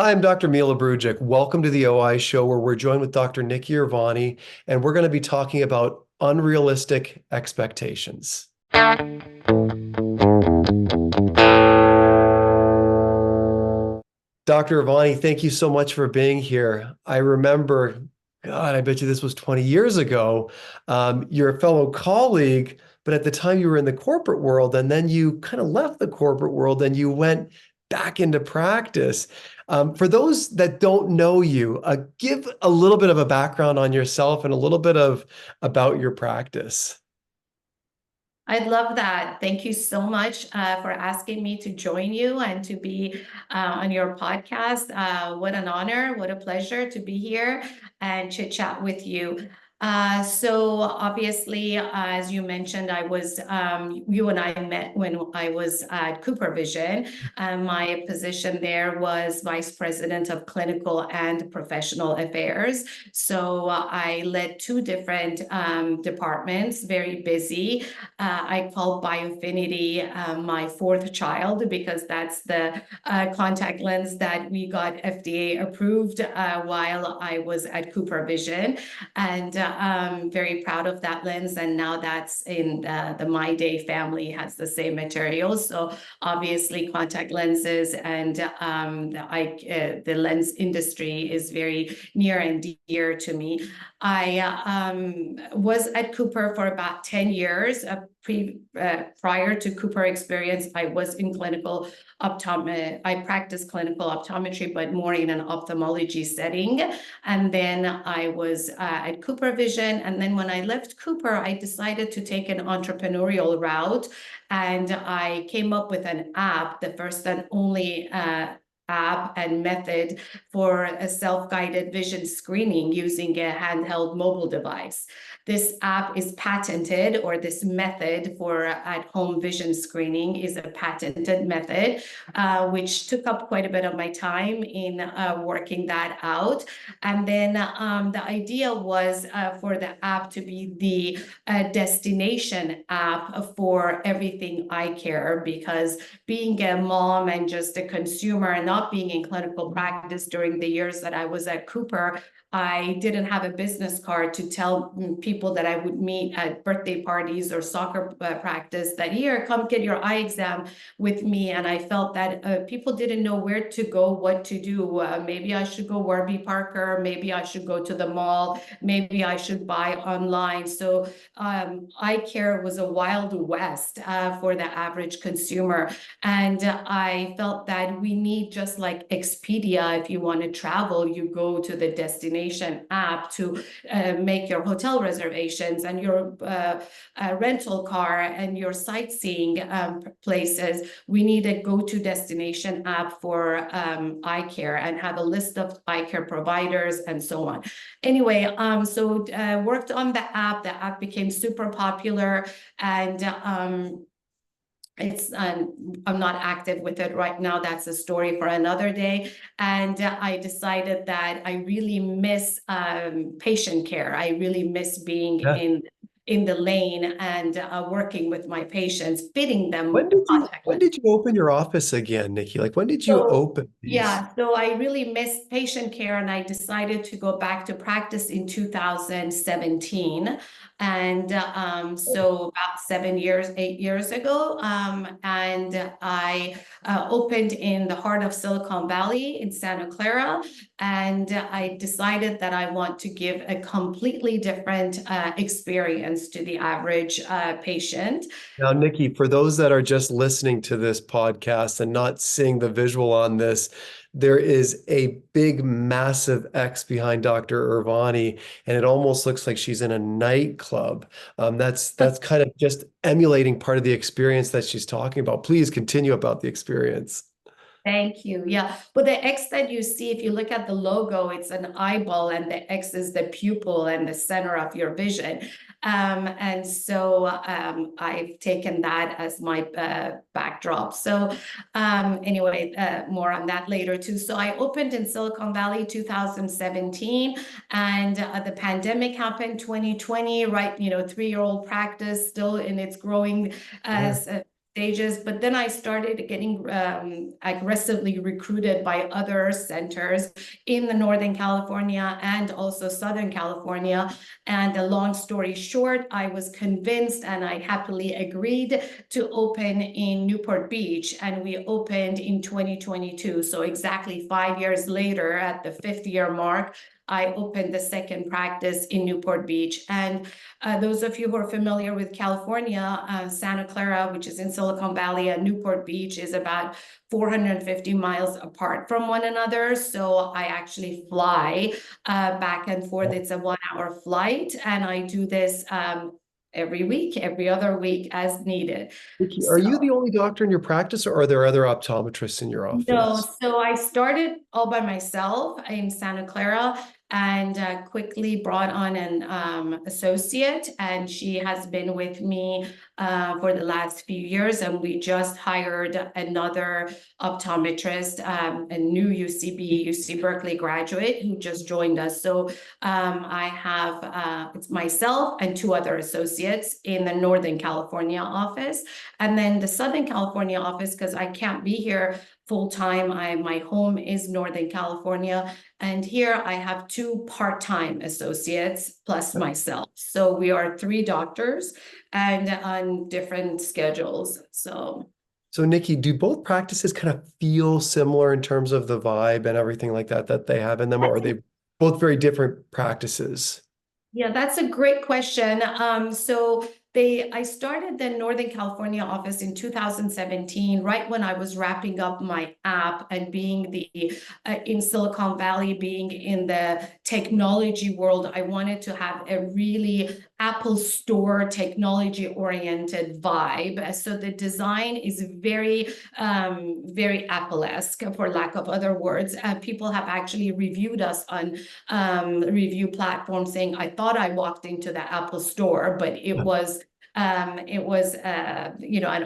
Hi, I'm Dr. Mila Brujic. Welcome to the OI show where we're joined with Dr. Nikki Iravani, and we're going to be talking about unrealistic expectations. Dr. Iravani, thank you so much for being here. I remember, God, I bet you this was 20 years ago. You're a fellow colleague, but at the time you were in the corporate world, and then you kind of left the corporate world and you went back into practice. For those that don't know you, give a little bit of a background on yourself and a little bit of about your practice. I'd love that. Thank you so much for asking me to join you and to be on your podcast. What an honor, what a pleasure to be here and chit chat with you. So obviously, as you mentioned, you and I met when I was at Cooper Vision. My position there was Vice President of Clinical and Professional Affairs. So I led two different departments, very busy. I call Biofinity my fourth child because that's the contact lens that we got FDA approved while I was at Cooper Vision. And I'm very proud of that lens. And now that's in the My Day family has the same materials. So obviously contact lenses and the lens industry is very near and dear to me. I was at Cooper for about 10 years. Prior to Cooper experience, I was in clinical optometry. I practiced clinical optometry, but more in an ophthalmology setting. And then I was at Cooper Vision. And then when I left Cooper, I decided to take an entrepreneurial route. And I came up with an app, the first and only app and method for a self-guided vision screening using a handheld mobile device. This app is patented, or this method for at-home vision screening is a patented method, which took up quite a bit of my time in working that out. And then the idea was for the app to be the destination app for everything eye care, because being a mom and just a consumer and not being in clinical practice during the years that I was at Cooper, I didn't have a business card to tell people that I would meet at birthday parties or soccer practice that, here, come get your eye exam with me. And I felt that people didn't know where to go, what to do. Maybe I should go Warby Parker, maybe I should go to the mall, maybe I should buy online. So eye care was a wild west for the average consumer. And I felt that we need, just like Expedia, if you want to travel, you go to the destination app to make your hotel reservations and your rental car and your sightseeing places. We need a go-to destination app for eye care and have a list of eye care providers and so on. Anyway, so worked on the app. The app became super popular, and I'm not active with it right now. That's a story for another day. And I decided that I really miss patient care. I really miss being Yeah. in the lane and working with my patients, fitting them When did you contact when lenses. did you open your office again, Nikki? Like when did you So open these? yeah, so I really missed patient care, and I decided to go back to practice in 2017. And so about 7 years, 8 years ago, and I opened in the heart of Silicon Valley in Santa Clara. And I decided that I want to give a completely different experience to the average patient. Now, Nikki, for those that are just listening to this podcast and not seeing the visual on this, there is a big, massive X behind Dr. Irvani, and it almost looks like she's in a nightclub. That's kind of just emulating part of the experience that she's talking about. Please continue about the experience. Thank you. Yeah. But the X that you see, if you look at the logo, it's an eyeball, and the X is the pupil and the center of your vision. And so I've taken that as my backdrop. So anyway, more on that later too. So I opened in Silicon Valley 2017, and the pandemic happened 2020, right? 3-year-old practice, still in its growing Yeah. stages, but then I started getting aggressively recruited by other centers in the Northern California and also Southern California. And a long story short, I was convinced and I happily agreed to open in Newport Beach, and we opened in 2022. So exactly 5 years later, at the 5th-year mark, I opened the second practice in Newport Beach. And those of you who are familiar with California, Santa Clara, which is in Silicon Valley, and Newport Beach is about 450 miles apart from one another. So I actually fly back and forth. It's a 1-hour flight, and I do this every week, every other week as needed. Nikki, are you So the only doctor in your practice, or are there other optometrists in your no, office? so I started all by myself in Santa Clara, and quickly brought on an associate, and she has been with me for the last few years, and we just hired another optometrist, a new UC Berkeley graduate who just joined us. So I have it's myself and 2 other associates in the Northern California office, and then the Southern California office, because I can't be here full-time. My home is Northern California, and here I have 2 part-time associates plus myself. So we are 3 doctors and on different schedules. So, Nikki, do both practices kind of feel similar in terms of the vibe and everything like that that they have in them, or are they both very different practices? Yeah, that's a great question. I started the Northern California office in 2017, right when I was wrapping up my app and being in Silicon Valley, being in the technology world. I wanted to have a really Apple Store technology oriented vibe. So the design is very Apple-esque, for lack of other words. People have actually reviewed us on review platforms saying, I thought I walked into the Apple Store, but it was an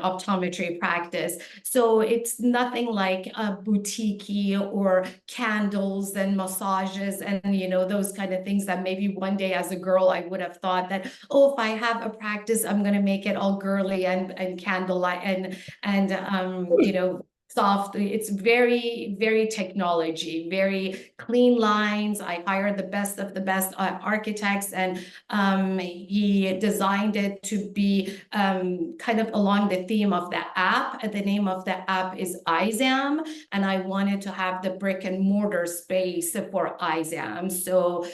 optometry practice. So it's nothing like a boutique or candles and massages and those kind of things that maybe one day as a girl I would have thought that, oh, if I have a practice, I'm going to make it all girly and candlelight and soft. It's very technology, very clean lines. I hired the best of the best architects, and he designed it to be kind of along the theme of the app. The name of the app is iZam, and I wanted to have the brick and mortar space for iZam. So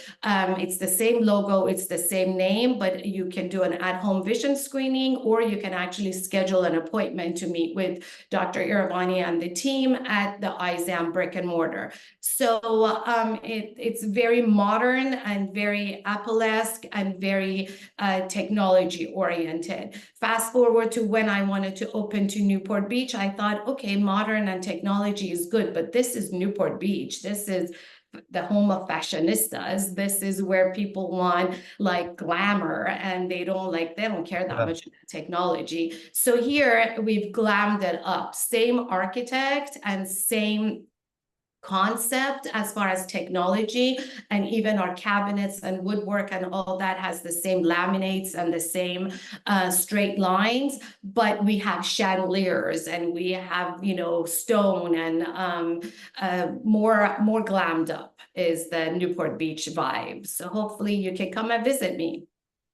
it's the same logo, it's the same name, but you can do an at-home vision screening, or you can actually schedule an appointment to meet with Dr. Iravani and the team at the iZam brick and mortar. So it's very modern and very Apple-esque and very technology oriented. Fast forward to when I wanted to open to Newport Beach, I thought, okay, modern and technology is good, but this is Newport Beach. This is the home of fashionistas. This is where people want like glamour, and they don't care that much about technology. So here we've glammed it up. Same architect and same concept as far as technology, and even our cabinets and woodwork and all that has the same laminates and the same straight lines, but we have chandeliers and we have stone and more glammed up is the Newport Beach vibe. So hopefully you can come and visit me.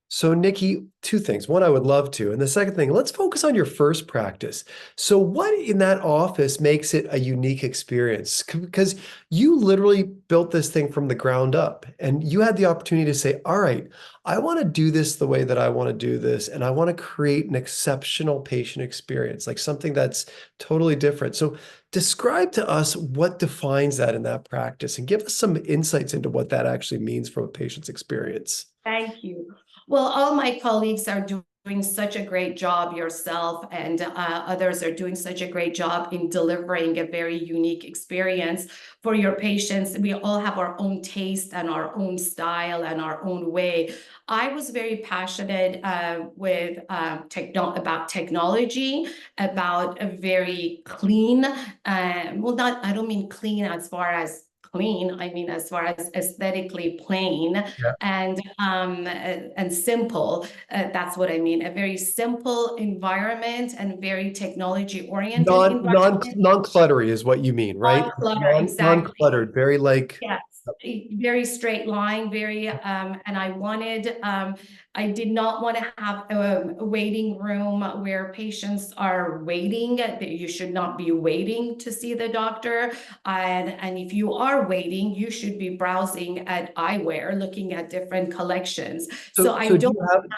So, Nikki, 2 things. One, I would love to. And the second thing, let's focus on your first practice. So, what in that office makes it a unique experience? Because you literally built this thing from the ground up, and you had the opportunity to say, all right, I want to do this the way that I want to do this, and I want to create an exceptional patient experience, like something that's totally different. So, describe to us what defines that in that practice and give us some insights into what that actually means from a patient's experience. Thank you. Well, all my colleagues are doing such a great job, yourself and others are doing such a great job in delivering a very unique experience for your patients. We all have our own taste and our own style and our own way. I was very passionate about technology, about a very clean, I don't mean clean as far as clean. I mean, as far as aesthetically plain Yeah. and simple. That's what I mean. A very simple environment and very technology oriented environment. Non-cluttery is what you mean, right? Clutter, exactly. Non-cluttered, very like, Yes, very straight line, very, and I did not want to have a waiting room where patients are waiting. That you should not be waiting to see the doctor. And if you are waiting, you should be browsing at eyewear, looking at different collections. So so so do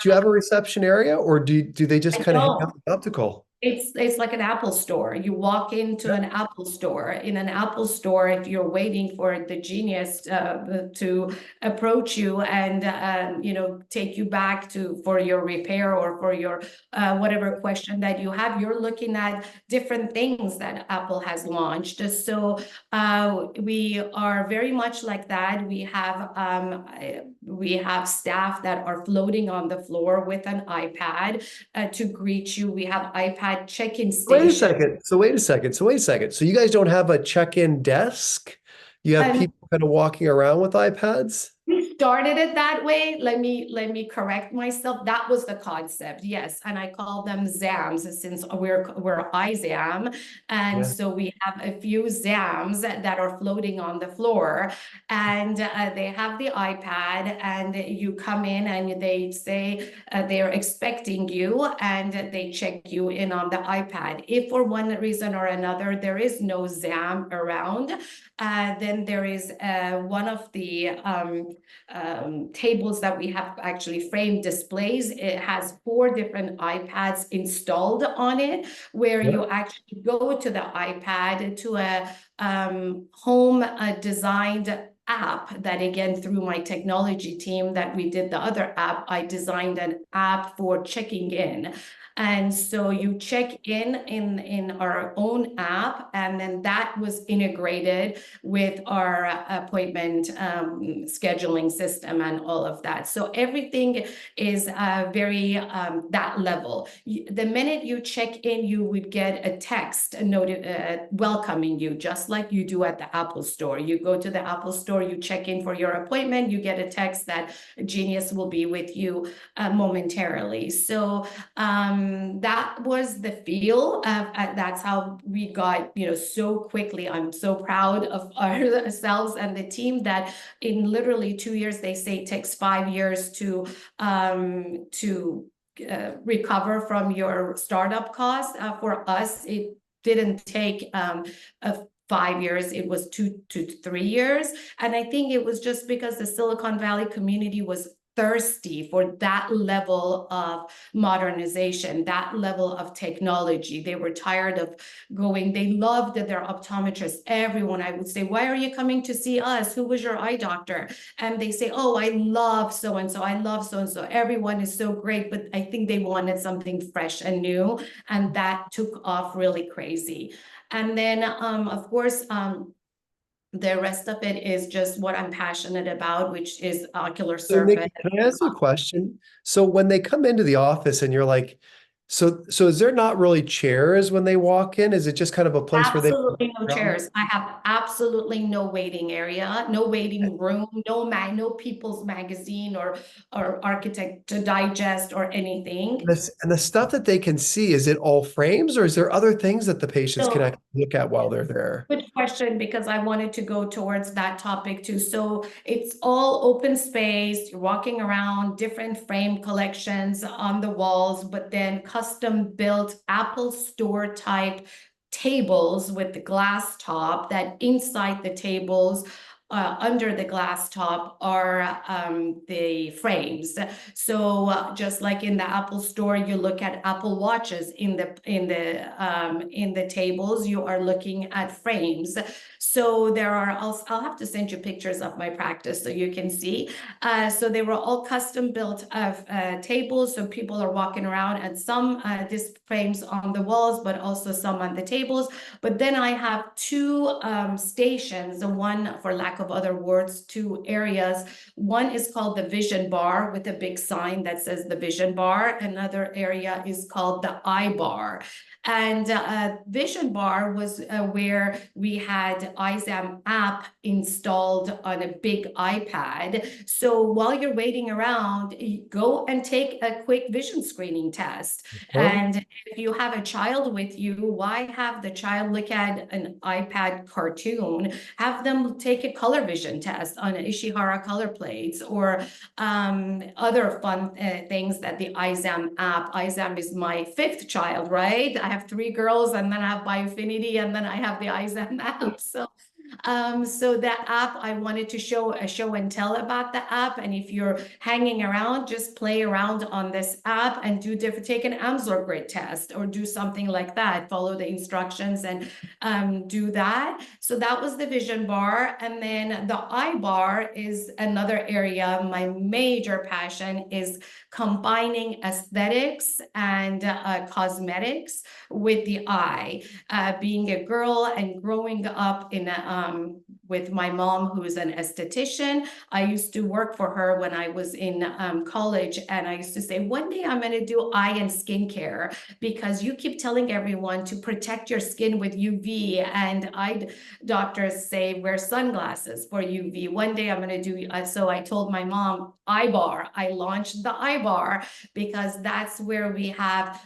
you have a reception area, or do they just I kind of hang out don't. in the optical? It's like an Apple store. You walk into Yeah. an Apple store. In an Apple store, if you're waiting for the genius to approach you and take you back to for your repair or for your whatever question that you have, you're looking at different things that Apple has launched. So we are very much like that. We have staff that are floating on the floor with an iPad to greet you. We have iPad check-in Wait a station. second. So wait a second. So wait a second. So you guys don't have a check-in desk? You have And people kind of walking around with iPads? we started it that way. Let me correct myself. That was the concept, yes. And I call them ZAMs since we're IZAM. And Yeah. so we have a few ZAMs that are floating on the floor, and they have the iPad, and you come in and they say they're expecting you, and they check you in on the iPad. If for one reason or another there is no ZAM around, then there is one of the tables that we have actually framed displays. It has 4 different iPads installed on it, where Yeah. you actually go to the iPad to a home designed app that, again, through my technology team that we did the other app, I designed an app for checking in. And so you check in our own app, and then that was integrated with our appointment scheduling system and all of that. So everything is very that level. The minute you check in, you would get a text, a note welcoming you, just like you do at the Apple Store. You go to the Apple Store, you check in for your appointment, you get a text that Genius will be with you momentarily. So that was the feel. That's how we got, so quickly. I'm so proud of ourselves and the team that in literally 2 years, they say it takes 5 years to recover from your startup costs. For us, it didn't take 5 years, it was 2 to 3 years. And I think it was just because the Silicon Valley community was thirsty for that level of modernization, that level of technology. They were tired of going, they loved their optometrists. Everyone, I would say, why are you coming to see us? Who was your eye doctor? And they say, oh, I love so-and-so, I love so-and-so. Everyone is so great, but I think they wanted something fresh and new. And that took off really crazy. And then, of course, the rest of it is just what I'm passionate about, which is ocular So surface. Nikki, can I ask you a question? So when they come into the office and you're like, so is there not really chairs when they walk in? Is it just kind of a place where they Absolutely no around? chairs. I have absolutely no waiting area, no waiting room, no People's Magazine or Architect to Digest or anything. And the stuff that they can see, is it all frames, or is there other things that the patients can So actually look at while they're there? good question, because I wanted to go towards that topic too. So it's all open space. You're walking around, different frame collections on the walls, but then custom built Apple Store type tables with the glass top, that inside the tables under the glass top are the frames. So just like in the Apple Store, you look at Apple Watches in the tables, you are looking at frames. So there are also, I'll have to send you pictures of my practice so you can see. So they were all custom built of tables, so people are walking around, and some disc frames on the walls, but also some on the tables. But then I have 2 stations, the one, for lack lack of other words, two areas. One is called the vision bar with a big sign that says the vision bar. Another area is called the eye bar. And vision bar was where we had iZam app installed on a big iPad. So while you're waiting around, go and take a quick vision screening test. Huh? And if you have a child with you, why have the child look at an iPad cartoon? Have them take a color vision test on Ishihara color plates or other fun things that the iZam app. iZam is my fifth child, right? I have three girls, and then I have Biofinity, and then I have the iZam app. So that app, I wanted to show a show and tell about the app. And if you're hanging around, just play around on this app and take an Amsler grid test or do something like that. Follow the instructions and do that. So that was the vision bar. And then the eye bar is another area. My major passion is combining aesthetics and cosmetics with the eye. Being a girl and growing up with my mom, who is an esthetician, I used to work for her when I was in college, and I used to say, one day I'm going to do eye and skincare because you keep telling everyone to protect your skin with UV, and eye doctors say wear sunglasses for UV. One day I'm going to do, so I told my mom, eye bar. I launched the eye bar because that's where we have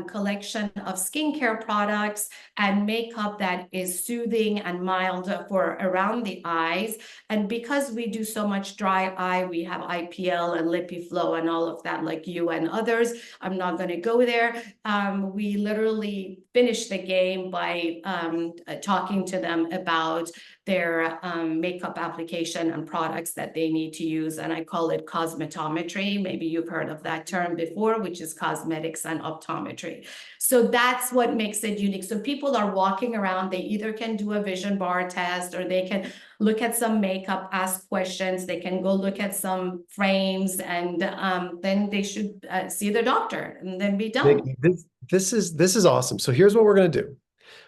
collection of skincare products and makeup that is soothing and mild for around the eyes. And because we do so much dry eye, we have IPL and LipiFlow and all of that, like you and others. I'm not going to go there. We literally finish the game by talking to them about their makeup application and products that they need to use. And I call it cosmetometry. Maybe you've heard of that term before, which is cosmetics and optometry. So that's what makes it unique. So people are walking around, they either can do a vision bar test or they can look at some makeup, ask questions, they can go look at some frames, and then they should see the doctor and then be done. Nikki, this is awesome. So here's what we're going to do.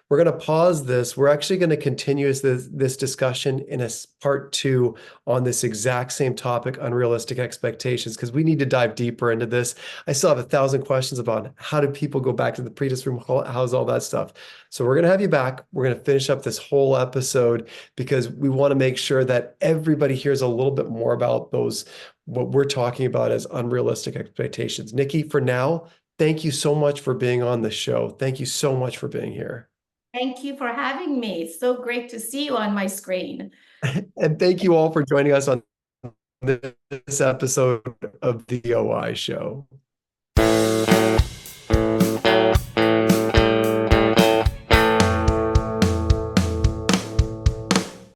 We're going to pause this. We're actually going to continue this discussion in a part two on this exact same topic, unrealistic expectations, because we need to dive deeper into this. I still have 1,000 questions about how do people go back to the previous room, how's all that stuff. So we're going to have you back. We're going to finish up this whole episode because we want to make sure that everybody hears a little bit more about those, what we're talking about as unrealistic expectations. Nikki, for now, thank you so much for being on the show. Thank you so much for being here. Thank you for having me. It's so great to see you on my screen. And thank you all for joining us on this episode of the OI Show.